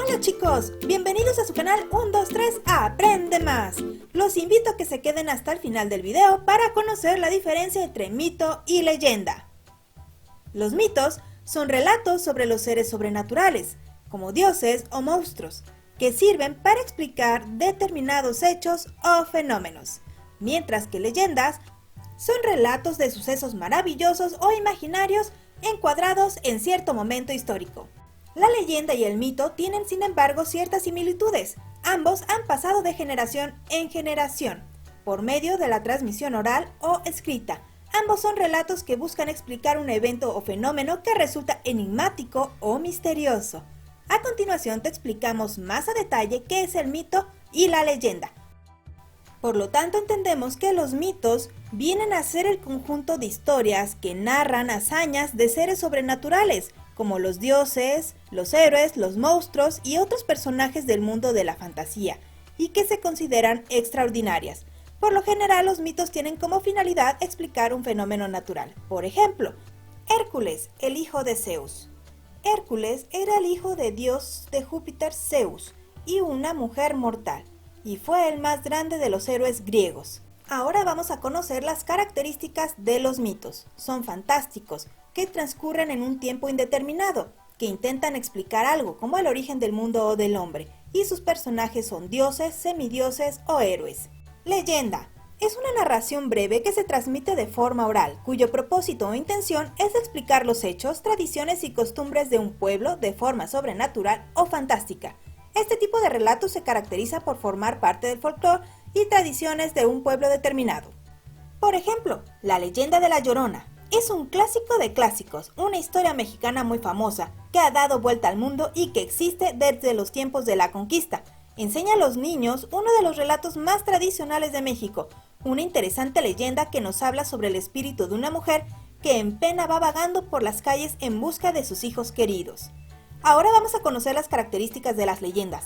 Hola chicos, bienvenidos a su canal 123 Aprende Más. Los invito a que se queden hasta el final del video para conocer la diferencia entre mito y leyenda. Los mitos son relatos sobre los seres sobrenaturales, como dioses o monstruos, que sirven para explicar determinados hechos o fenómenos, mientras que leyendas son relatos de sucesos maravillosos o imaginarios encuadrados en cierto momento histórico. La leyenda y el mito tienen, sin embargo, ciertas similitudes. Ambos han pasado de generación en generación, por medio de la transmisión oral o escrita. Ambos son relatos que buscan explicar un evento o fenómeno que resulta enigmático o misterioso. A continuación te explicamos más a detalle qué es el mito y la leyenda. Por lo tanto, entendemos que los mitos vienen a ser el conjunto de historias que narran hazañas de seres sobrenaturales, como los dioses, los héroes, los monstruos y otros personajes del mundo de la fantasía, y que se consideran extraordinarias. Por lo general, los mitos tienen como finalidad explicar un fenómeno natural. Por ejemplo, Hércules, el hijo de Zeus. Hércules era el hijo de Dios de Júpiter, Zeus, y una mujer mortal, y fue el más grande de los héroes griegos. Ahora vamos a conocer las características de los mitos. Son fantásticos, que transcurren en un tiempo indeterminado, que intentan explicar algo, como el origen del mundo o del hombre, y sus personajes son dioses, semidioses o héroes. Leyenda. Es una narración breve que se transmite de forma oral, cuyo propósito o intención es explicar los hechos, tradiciones y costumbres de un pueblo de forma sobrenatural o fantástica. Este tipo de relato se caracteriza por formar parte del folclore y tradiciones de un pueblo determinado. Por ejemplo, la leyenda de La Llorona. Es un clásico de clásicos, una historia mexicana muy famosa, que ha dado vuelta al mundo y que existe desde los tiempos de la conquista. Enseña a los niños uno de los relatos más tradicionales de México, una interesante leyenda que nos habla sobre el espíritu de una mujer que en pena va vagando por las calles en busca de sus hijos queridos. Ahora vamos a conocer las características de las leyendas.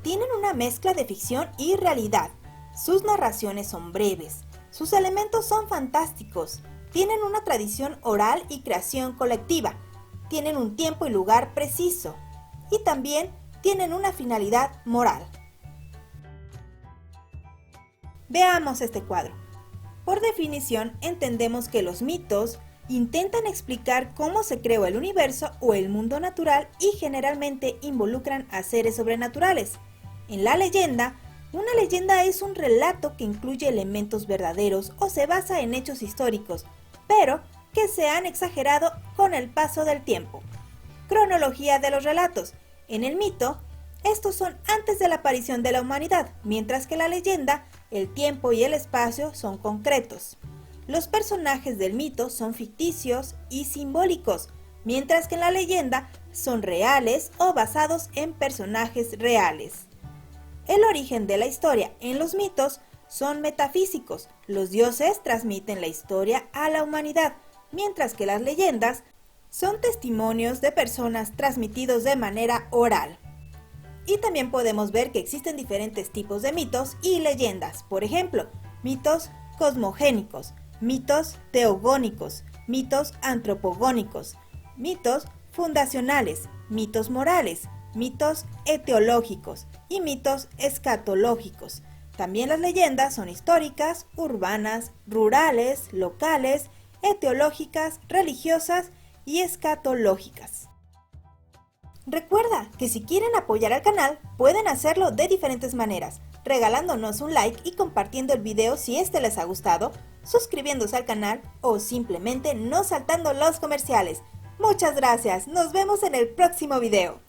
Tienen una mezcla de ficción y realidad. Sus narraciones son breves. Sus elementos son fantásticos. Tienen una tradición oral y creación colectiva. Tienen un tiempo y lugar preciso. Y también tienen una finalidad moral. Veamos este cuadro. Por definición, entendemos que los mitos intentan explicar cómo se creó el universo o el mundo natural y generalmente involucran a seres sobrenaturales. En la leyenda, una leyenda es un relato que incluye elementos verdaderos o se basa en hechos históricos, pero que se han exagerado con el paso del tiempo. Cronología de los relatos. En el mito, estos son antes de la aparición de la humanidad, mientras que la leyenda, el tiempo y el espacio son concretos. Los personajes del mito son ficticios y simbólicos, mientras que en la leyenda son reales o basados en personajes reales. El origen de la historia en los mitos son metafísicos. Los dioses transmiten la historia a la humanidad, mientras que las leyendas son testimonios de personas transmitidos de manera oral. Y también podemos ver que existen diferentes tipos de mitos y leyendas. Por ejemplo, mitos cosmogénicos, mitos teogónicos, mitos antropogónicos, mitos fundacionales, mitos morales, mitos etiológicos y mitos escatológicos. También las leyendas son históricas, urbanas, rurales, locales, etiológicas, religiosas y escatológicas. Recuerda que si quieren apoyar al canal, pueden hacerlo de diferentes maneras, regalándonos un like y compartiendo el video si este les ha gustado, suscribiéndose al canal o simplemente no saltando los comerciales. Muchas gracias, nos vemos en el próximo video.